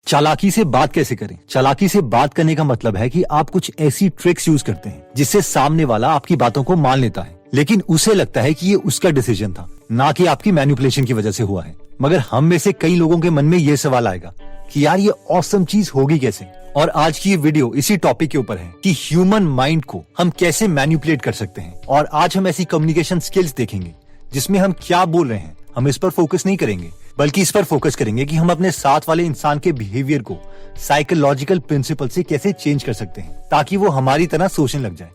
चालाकी से बात कैसे करें? चालाकी से बात करने का मतलब है कि आप कुछ ऐसी ट्रिक्स यूज करते हैं जिससे सामने वाला आपकी बातों को मान लेता है, लेकिन उसे लगता है कि ये उसका डिसीजन था, ना कि आपकी मैनिपुलेशन की वजह से हुआ है। मगर हम में से कई लोगों के मन में ये सवाल आएगा कि यार ये ऑसम चीज होगी कैसे? और आज की ये वीडियो इसी टॉपिक के ऊपर है कि ह्यूमन माइंड को हम कैसे मैनिपुलेट कर सकते हैं। और आज हम ऐसी कम्युनिकेशन स्किल्स देखेंगे जिसमें हम क्या बोल रहे हैं, हम इस पर फोकस नहीं करेंगे, बल्कि इस पर फोकस करेंगे कि हम अपने साथ वाले इंसान के बिहेवियर को साइकोलॉजिकल प्रिंसिपल से कैसे चेंज कर सकते हैं ताकि वो हमारी तरह सोचने लग जाए।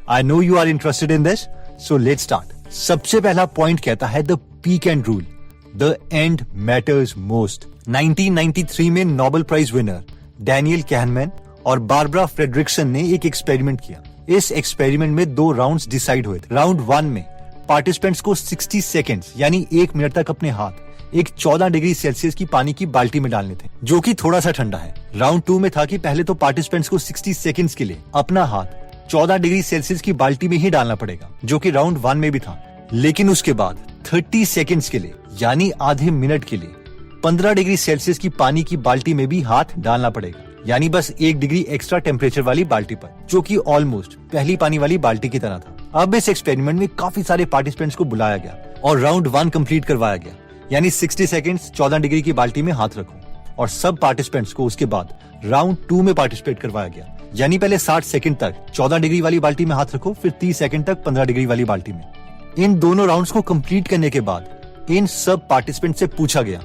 I know you are interested in this, so let's start. सबसे पहला पॉइंट कहता है the peak end rule, the end matters most. 1993 में Nobel prize winner Daniel Kahneman और बारबरा फ्रेडरिक्सन ने एक एक्सपेरिमेंट किया। इस एक्सपेरिमेंट में 2 राउंड्स डिसाइड हुए थे। राउंड 1 में पार्टिसिपेंट्स को 60 सेकेंड्स यानी 1 मिनट तक अपने हाथ एक 14 डिग्री सेल्सियस की पानी की बाल्टी में डालने थे, जो कि थोड़ा सा ठंडा है। राउंड 2 में था कि पहले तो पार्टिसिपेंट्स को 60 सेकेंड्स के लिए अपना हाथ 14 डिग्री सेल्सियस की बाल्टी में ही डालना पड़ेगा, जो कि राउंड 1 में भी था। लेकिन उसके बाद 30 सेकेंड्स के लिए यानी आधे मिनट के लिए 15 डिग्री सेल्सियस की पानी की बाल्टी में भी हाथ डालना पड़ेगा, यानी बस 1 डिग्री एक्स्ट्रा टेम्परेचर वाली बाल्टी पर, जो कि ऑलमोस्ट पहली पानी वाली बाल्टी की तरह था। अब इस एक्सपेरिमेंट में काफी सारे पार्टिसिपेंट्स को बुलाया गया और राउंड 1 कंप्लीट करवाया गया, यानी 60 सेकेंड्स 14 डिग्री की बाल्टी में हाथ रखो। और सब पार्टिसिपेंट्स को उसके बाद राउंड 2 में पार्टिसिपेट करवाया गया, यानी पहले 60 सेकेंड तक 14 डिग्री वाली बाल्टी में हाथ रखो, फिर 30 सेकेंड तक 15 डिग्री वाली बाल्टी में। इन दोनों राउंड्स को कंप्लीट करने के बाद इन सब पार्टिसिपेंट से पूछा गया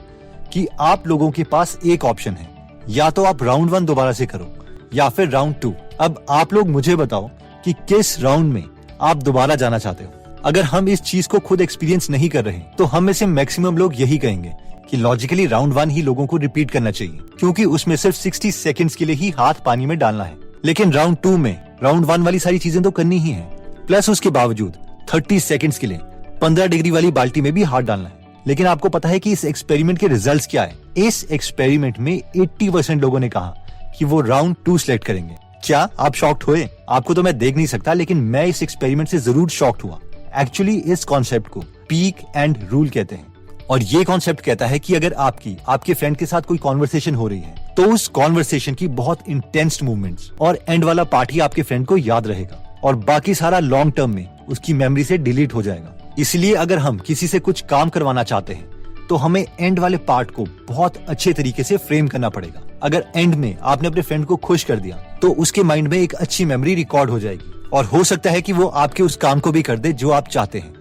कि आप लोगों के पास एक ऑप्शन है, या तो आप राउंड 1 दोबारा से करो या फिर राउंड 2। अब आप लोग मुझे बताओ कि किस राउंड में आप दोबारा जाना चाहते हो। अगर हम इस चीज को खुद एक्सपीरियंस नहीं कर रहे तो हम में से मैक्सिमम लोग यही कहेंगे कि लॉजिकली राउंड 1 ही लोगों को रिपीट करना चाहिए, क्योंकि उसमें सिर्फ 60 सेकेंड्स के लिए ही हाथ पानी में डालना है। लेकिन राउंड 2 में राउंड 1 वाली सारी चीजें तो करनी ही है, प्लस उसके बावजूद 30 सेकेंड्स के लिए 15 डिग्री वाली बाल्टी में भी हाथ डालना है। लेकिन आपको पता है कि इस एक्सपेरिमेंट के रिजल्ट्स क्या है? इस एक्सपेरिमेंट में 80% लोगों ने कहा कि वो राउंड 2 सिलेक्ट करेंगे। क्या आप शॉक्ड हुए? आपको तो मैं देख नहीं सकता, लेकिन मैं इस एक्सपेरिमेंट से जरूर शॉक्ड हुआ। एक्चुअली इस कॉन्सेप्ट को पीक एंड रूल कहते हैं, और ये कॉन्सेप्ट कहता है कि अगर आपके फ्रेंड के साथ कोई कॉन्वर्सेशन हो रही है तो उस कॉन्वर्सेशन की बहुत इंटेंस मूवमेंट्स और एंड वाला पार्ट ही आपके फ्रेंड को याद रहेगा और बाकी सारा लॉन्ग टर्म में उसकी मेमोरी से डिलीट हो जाएगा। इसलिए अगर हम किसी से कुछ काम करवाना चाहते हैं तो हमें एंड वाले पार्ट को बहुत अच्छे तरीके से फ्रेम करना पड़ेगा। अगर एंड में आपने अपने फ्रेंड को खुश कर दिया तो उसके माइंड में एक अच्छी मेमोरी रिकॉर्ड हो जाएगी और हो सकता है कि वो आपके उस काम को भी कर दे जो आप चाहते हैं।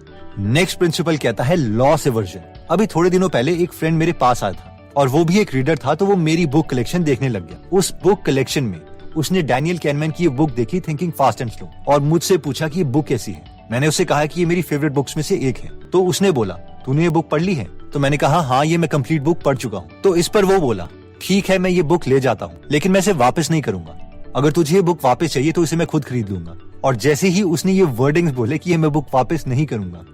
नेक्स्ट प्रिंसिपल कहता है लॉस एवर्जन। अभी थोड़े दिनों पहले एक फ्रेंड मेरे पास आया था और वो भी एक रीडर था, तो वो मेरी बुक कलेक्शन देखने लग गया। उस बुक कलेक्शन में उसने डैनियल कहनेमैन की ये बुक देखी, थिंकिंग फास्ट एंड स्लो, और मुझसे पूछा कि ये बुक कैसी है। मैंने उससे कहा कि ये मेरी फेवरेट बुक्स में से एक है। तो उसने बोला तूने ये बुक पढ़ ली है? तो मैंने कहा हाँ, ये मैं कंप्लीट बुक पढ़ चुका हूँ। तो इस पर वो बोला ठीक है, मैं ये बुक ले जाता हूँ, लेकिन मैं इसे वापस नहीं करूंगा। अगर तुझे ये बुक वापस चाहिए तो इसे मैं खुद खरीद लूंगा। और जैसे ही उसने ये वर्डिंग्स बोले कि ये मैं बुक वापस नहीं करूंगा,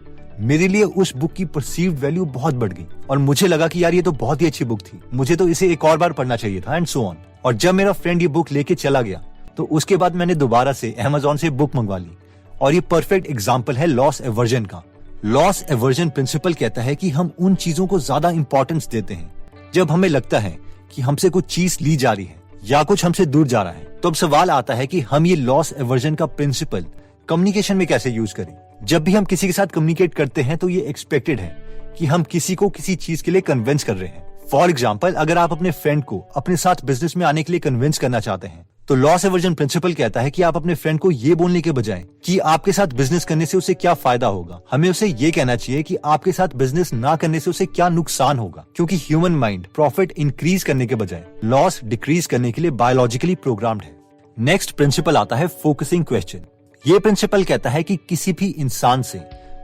मेरे लिए उस बुक की परसीव्ड वैल्यू बहुत बढ़ गई और मुझे लगा कि यार ये तो बहुत ही अच्छी बुक थी, मुझे तो इसे एक और बार पढ़ना चाहिए था, एंड सो ऑन। और जब मेरा फ्रेंड ये बुक लेके चला गया तो उसके बाद मैंने दोबारा से अमेज़न से बुक मंगवा ली। और ये परफेक्ट एग्जाम्पल है लॉस एवर्जन का। लॉस एवर्जन प्रिंसिपल कहता है कि हम उन चीजों को ज्यादा इंपॉर्टेंस देते हैं जब हमें लगता है कि हमसे कुछ चीज ली जा रही है या कुछ हमसे दूर जा रहा है। तो अब सवाल आता है कि हम ये लॉस एवर्जन का प्रिंसिपल कम्युनिकेशन में कैसे यूज करें। जब भी हम किसी के साथ कम्युनिकेट करते हैं तो ये एक्सपेक्टेड है कि हम किसी को किसी चीज के लिए कन्विंस कर रहे हैं। फॉर एग्जाम्पल, अगर आप अपने फ्रेंड को अपने साथ बिजनेस में आने के लिए कन्विंस करना चाहते हैं तो लॉस एवर्जन प्रिंसिपल कहता है कि आप अपने फ्रेंड को ये बोलने के बजाय कि आपके साथ बिजनेस करने से उसे क्या फायदा होगा, हमें उसे ये कहना चाहिए कि आपके साथ बिजनेस ना करने से उसे क्या नुकसान होगा। क्योंकि ह्यूमन माइंड प्रॉफिट इंक्रीज करने के बजाय लॉस डिक्रीज करने के लिए बायोलॉजिकली प्रोग्राम्ड है। नेक्स्ट प्रिंसिपल आता है फोकसिंग क्वेश्चन। ये प्रिंसिपल कहता है कि किसी भी इंसान से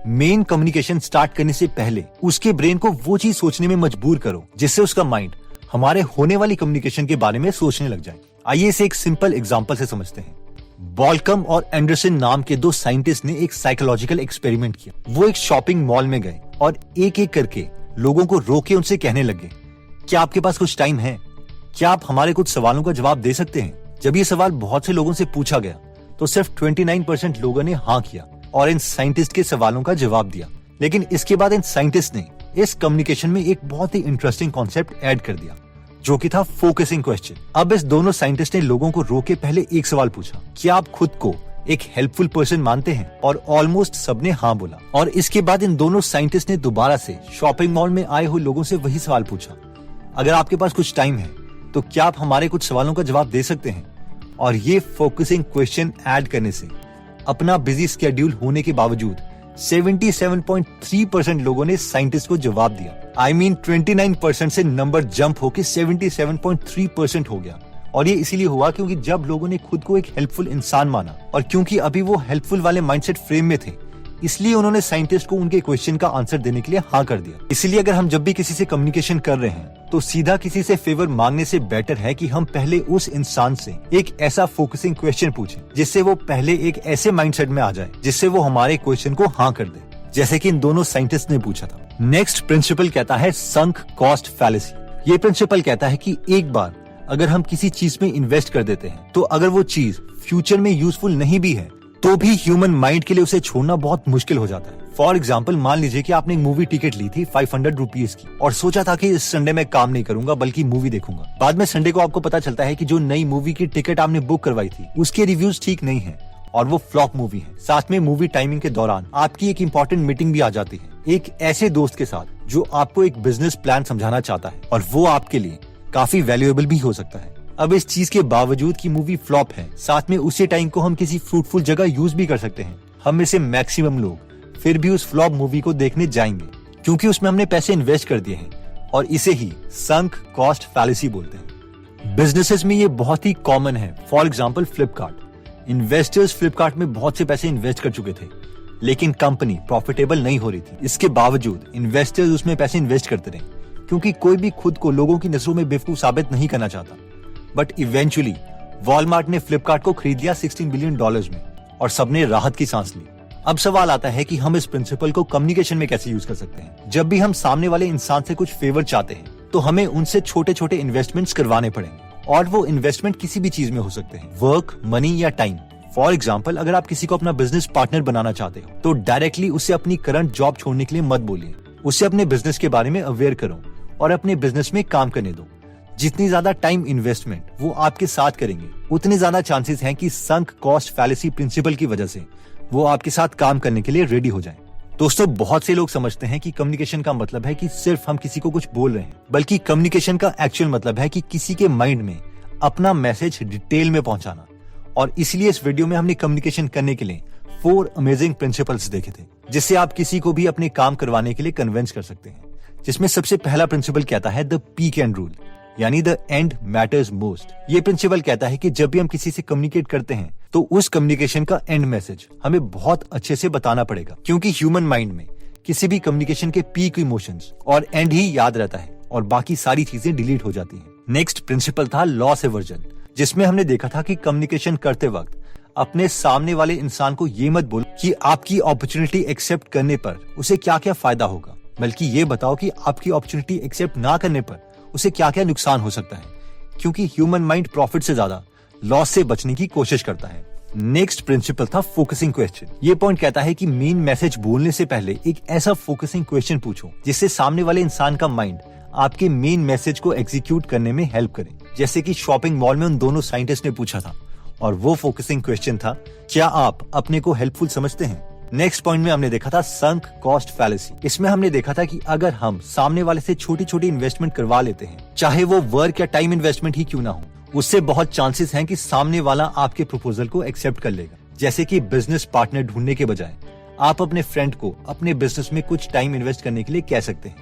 मेन कम्युनिकेशन स्टार्ट करने से पहले उसके ब्रेन को वो चीज सोचने में मजबूर करो जिससे उसका माइंड हमारे होने वाली कम्युनिकेशन के बारे में सोचने लग जाए। आइए इसे एक सिंपल एग्जांपल से समझते हैं। बॉलकम और एंडरसन नाम के 2 साइंटिस्ट ने एक साइकोलॉजिकल एक्सपेरिमेंट किया। वो एक शॉपिंग मॉल में गए और एक एक करके लोगों को रोके उनसे कहने लगे, क्या आपके पास कुछ टाइम है? क्या आप हमारे कुछ सवालों का जवाब दे सकते हैं? जब ये सवाल बहुत से लोगों से पूछा गया तो सिर्फ 29% लोगों ने हाँ किया और इन साइंटिस्ट के सवालों का जवाब दिया। लेकिन इसके बाद इन साइंटिस्ट ने इस कम्युनिकेशन में एक बहुत ही इंटरेस्टिंग कॉन्सेप्ट ऐड कर दिया जो कि था फोकसिंग क्वेश्चन। अब इस दोनों साइंटिस्ट ने लोगों को रोके पहले एक सवाल पूछा, क्या आप खुद को एक हेल्पफुल पर्सन मानते हैं? और ऑलमोस्ट सबने हाँ बोला। और इसके बाद इन दोनों साइंटिस्ट ने दोबारा से शॉपिंग मॉल में आए हुए लोगों से वही सवाल पूछा, अगर आपके पास कुछ टाइम है तो क्या आप हमारे कुछ सवालों का जवाब दे सकते हैं? और ये फोकसिंग क्वेश्चन ऐड करने से अपना बिजी स्केड्यूल होने के बावजूद 77.3% लोगों ने साइंटिस्ट को जवाब दिया। I mean 29% से नंबर जंप होके 77.3% हो गया। और ये इसीलिए हुआ क्योंकि जब लोगों ने खुद को एक हेल्पफुल इंसान माना और क्योंकि अभी वो हेल्पफुल वाले माइंडसेट फ्रेम में थे, इसलिए उन्होंने साइंटिस्ट को उनके क्वेश्चन का आंसर देने के लिए हाँ कर दिया। इसलिए अगर हम जब भी किसी से कम्युनिकेशन कर रहे हैं तो सीधा किसी से फेवर मांगने से बेटर है कि हम पहले उस इंसान से एक ऐसा फोकसिंग क्वेश्चन पूछें जिससे वो पहले एक ऐसे माइंडसेट में आ जाए जिससे वो हमारे क्वेश्चन को हाँ कर दे, जैसे कि इन दोनों साइंटिस्ट ने पूछा था। नेक्स्ट प्रिंसिपल कहता है संक कॉस्ट फैलेसी। ये प्रिंसिपल कहता है कि एक बार अगर हम किसी चीज में इन्वेस्ट कर देते हैं तो अगर वो चीज फ्यूचर में यूजफुल नहीं भी है तो भी ह्यूमन माइंड के लिए उसे छोड़ना बहुत मुश्किल हो जाता है। फॉर एग्जाम्पल, मान लीजिए कि आपने एक मूवी टिकट ली थी 500 रुपीज की और सोचा था कि इस संडे में काम नहीं करूंगा बल्कि मूवी देखूंगा। बाद में संडे को आपको पता चलता है कि जो नई मूवी की टिकट आपने बुक करवाई थी उसके रिव्यूज ठीक नहीं है और वो फ्लॉप मूवी है। साथ में मूवी टाइमिंग के दौरान आपकी एक इम्पोर्टेंट मीटिंग भी आ जाती है एक ऐसे दोस्त के साथ जो आपको एक बिजनेस प्लान समझाना चाहता है और वो आपके लिए काफी वैल्यूएबल भी हो सकता है। अब इस चीज के बावजूद कि मूवी फ्लॉप है, साथ में उसी टाइम को हम किसी फ्रूटफुल जगह यूज भी कर सकते हैं। हम में से मैक्सिमम लोग फिर भी उस फ्लॉप मूवी को देखने जाएंगे क्योंकि उसमें हमने पैसे इन्वेस्ट कर दिए हैं और इसे ही संक कॉस्ट फैलेसी बोलते हैं। बिजनेसेस में ये बहुत ही कॉमन है। For example Flipkart. Investors Flipkart में बहुत से पैसे इन्वेस्ट कर चुके थे लेकिन कंपनी प्रॉफिटेबल नहीं हो रही थी। इसके बावजूद इन्वेस्टर्स उसमें पैसे इन्वेस्ट करते रहे क्योंकि कोई भी खुद को लोगों की नजरों में बेवकूफ साबित नहीं करना चाहता। बट इवेंचुअली वॉलमार्ट ने फ्लिपकार्ट को खरीद लिया $16 बिलियन में और सबने राहत की सांस ली। अब सवाल आता है कि हम इस प्रिंसिपल को कम्युनिकेशन में कैसे यूज कर सकते हैं। जब भी हम सामने वाले इंसान से कुछ फेवर चाहते हैं तो हमें उनसे छोटे छोटे इन्वेस्टमेंट्स करवाने पड़ेंगे और वो इन्वेस्टमेंट किसी भी चीज में हो सकते हैं, वर्क, मनी या टाइम। फॉर एग्जाम्पल, अगर आप किसी को अपना बिजनेस पार्टनर बनाना चाहते हो तो डायरेक्टली उसे अपनी करंट जॉब छोड़ने के लिए मत बोलिए। उसे अपने बिजनेस के बारे में अवेयर करो और अपने बिजनेस में काम करने दो। जितनी ज्यादा टाइम इन्वेस्टमेंट वो आपके साथ करेंगे उतने ज्यादा चांसेस हैं कि संक कॉस्ट फैलेसी प्रिंसिपल की वजह से वो आपके साथ काम करने के लिए रेडी हो जाएं। दोस्तों, बहुत से लोग समझते हैं कि कम्युनिकेशन का मतलब है कि सिर्फ हम किसी को कुछ बोल रहे हैं, बल्कि कम्युनिकेशन का एक्चुअल मतलब है कि किसी के माइंड में अपना मैसेज डिटेल में पहुंचाना। और इसलिए इस वीडियो में हमने कम्युनिकेशन करने के लिए 4 अमेजिंग प्रिंसिपल्स देखे थे जिससे आप किसी को भी अपने काम करवाने के लिए कन्विंस कर सकते हैं। जिसमें सबसे पहला प्रिंसिपल कहता है द पीक एंड रूल, यानी द एंड मैटर्स मोस्ट। ये प्रिंसिपल कहता है कि जब भी हम किसी से कम्युनिकेट करते हैं तो उस कम्युनिकेशन का एंड मैसेज हमें बहुत अच्छे से बताना पड़ेगा क्योंकि ह्यूमन माइंड में किसी भी कम्युनिकेशन के पीक इमोशंस और एंड ही याद रहता है और बाकी सारी चीजें डिलीट हो जाती हैं। नेक्स्ट प्रिंसिपल था लॉस एवर्जन, जिसमें हमने देखा था कि कम्युनिकेशन करते वक्त अपने सामने वाले इंसान को ये मत बोलो कि आपकी अपॉर्चुनिटी एक्सेप्ट करने पर उसे क्या क्या फायदा होगा, बल्कि ये बताओ कि आपकी अपॉर्चुनिटी एक्सेप्ट ना करने पर उसे क्या क्या नुकसान हो सकता है, क्योंकि ह्यूमन माइंड प्रॉफिट से ज्यादा लॉस से बचने की कोशिश करता है। नेक्स्ट प्रिंसिपल था फोकसिंग क्वेश्चन। ये पॉइंट कहता है कि मेन मैसेज बोलने से पहले एक ऐसा फोकसिंग क्वेश्चन पूछो जिससे सामने वाले इंसान का माइंड आपके मेन मैसेज को एग्जीक्यूट करने में हेल्प करे, जैसे कि शॉपिंग मॉल में उन दोनों साइंटिस्ट ने पूछा था और वो फोकसिंग क्वेश्चन था, क्या आप अपने को हेल्पफुल समझते हैं? नेक्स्ट पॉइंट में हमने देखा था संक कॉस्ट फैलेसी। इसमें हमने देखा था कि अगर हम सामने वाले से छोटी छोटी इन्वेस्टमेंट करवा लेते हैं, चाहे वो वर्क या टाइम इन्वेस्टमेंट ही क्यों ना हो, उससे बहुत चांसेस हैं कि सामने वाला आपके प्रपोजल को एक्सेप्ट कर लेगा। जैसे कि बिजनेस पार्टनर ढूंढने के बजाय आप अपने फ्रेंड को अपने बिजनेस में कुछ टाइम इन्वेस्ट करने के लिए कह सकते हैं,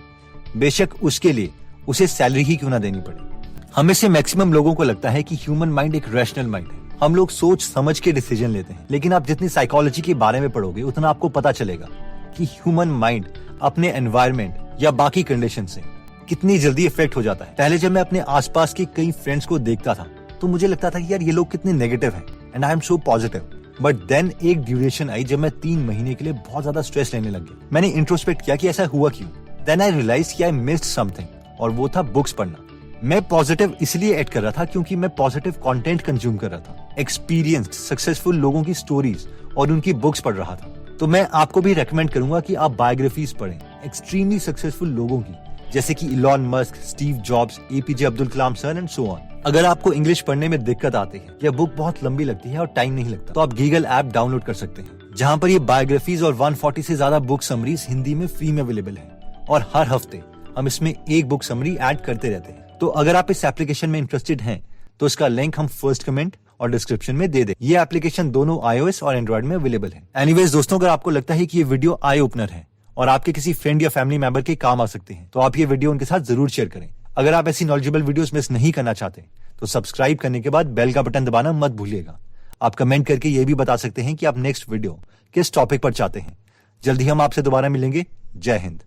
बेशक उसके लिए उसे सैलरी ही क्यों ना देनी पड़े। हमें से मैक्सिमम लोगों को लगता है कि ह्यूमन माइंड एक रैशनल माइंड है, हम लोग सोच समझ के डिसीजन लेते हैं, लेकिन आप जितनी साइकोलॉजी के बारे में पढ़ोगे उतना आपको पता चलेगा कि ह्यूमन माइंड अपने एनवायरनमेंट या बाकी कंडीशन से कितनी जल्दी इफेक्ट हो जाता है। पहले जब मैं अपने आसपास के कई फ्रेंड्स को देखता था तो मुझे लगता था कि यार ये लोग कितने नेगेटिव हैं and I am so positive. But then एक ड्यूरेशन आई जब मैं 3 महीने के लिए बहुत ज्यादा स्ट्रेस लेने लग गया। मैंने इंट्रोस्पेक्ट किया कि ऐसा हुआ क्यों। देन आई रियलाइज कि आई मिस्ड समथिंग, और वो था बुक्स पढ़ना। मैं पॉजिटिव इसलिए ऐड कर रहा था क्योंकि मैं पॉजिटिव कंटेंट कंज्यूम कर रहा था, एक्सपीरियंस्ड सक्सेसफुल लोगों की स्टोरीज और उनकी बुक्स पढ़ रहा था। तो मैं आपको भी रेकमेंड करूंगा कि आप बायोग्राफीज पढ़ें एक्सट्रीमली सक्सेसफुल लोगों की, जैसे कि Elon Musk, Steve jobs, APJ Abdul Kalam sir and so on. अगर आपको इंग्लिश पढ़ने में दिक्कत आती है या बुक बहुत लंबी लगती है और टाइम नहीं लगता, तो आप गीगल ऐप डाउनलोड कर सकते हैं, जहाँ पर ये बायोग्राफीज और 140 से ज्यादा बुक समरीज हिंदी में फ्री में अवेलेबल है। और हर हफ्ते हम इसमें एक बुक समरी ऐड करते रहते हैं। तो अगर आप इस एप्लीकेशन में इंटरेस्टेड हैं, तो इसका लिंक हम फर्स्ट कमेंट और डिस्क्रिप्शन में दे दे। ये एप्लीकेशन दोनों iOS और एंड्रॉइड में अवेलेबल है। एनीवेज दोस्तों, अगर आपको लगता है कि ये वीडियो आई ओपनर है और आपके किसी फ्रेंड या फैमिली मेंबर के काम आ सकते हैं, तो आप ये वीडियो उनके साथ जरूर शेयर करें। अगर आप ऐसी नॉलेजेबल वीडियोस मिस नहीं करना चाहते, तो सब्सक्राइब करने के बाद बेल का बटन दबाना मत भूलिएगा। आप कमेंट करके ये भी बता सकते हैं कि आप नेक्स्ट वीडियो किस टॉपिक पर चाहते हैं। जल्दी हम आपसे दोबारा मिलेंगे। जय हिंद।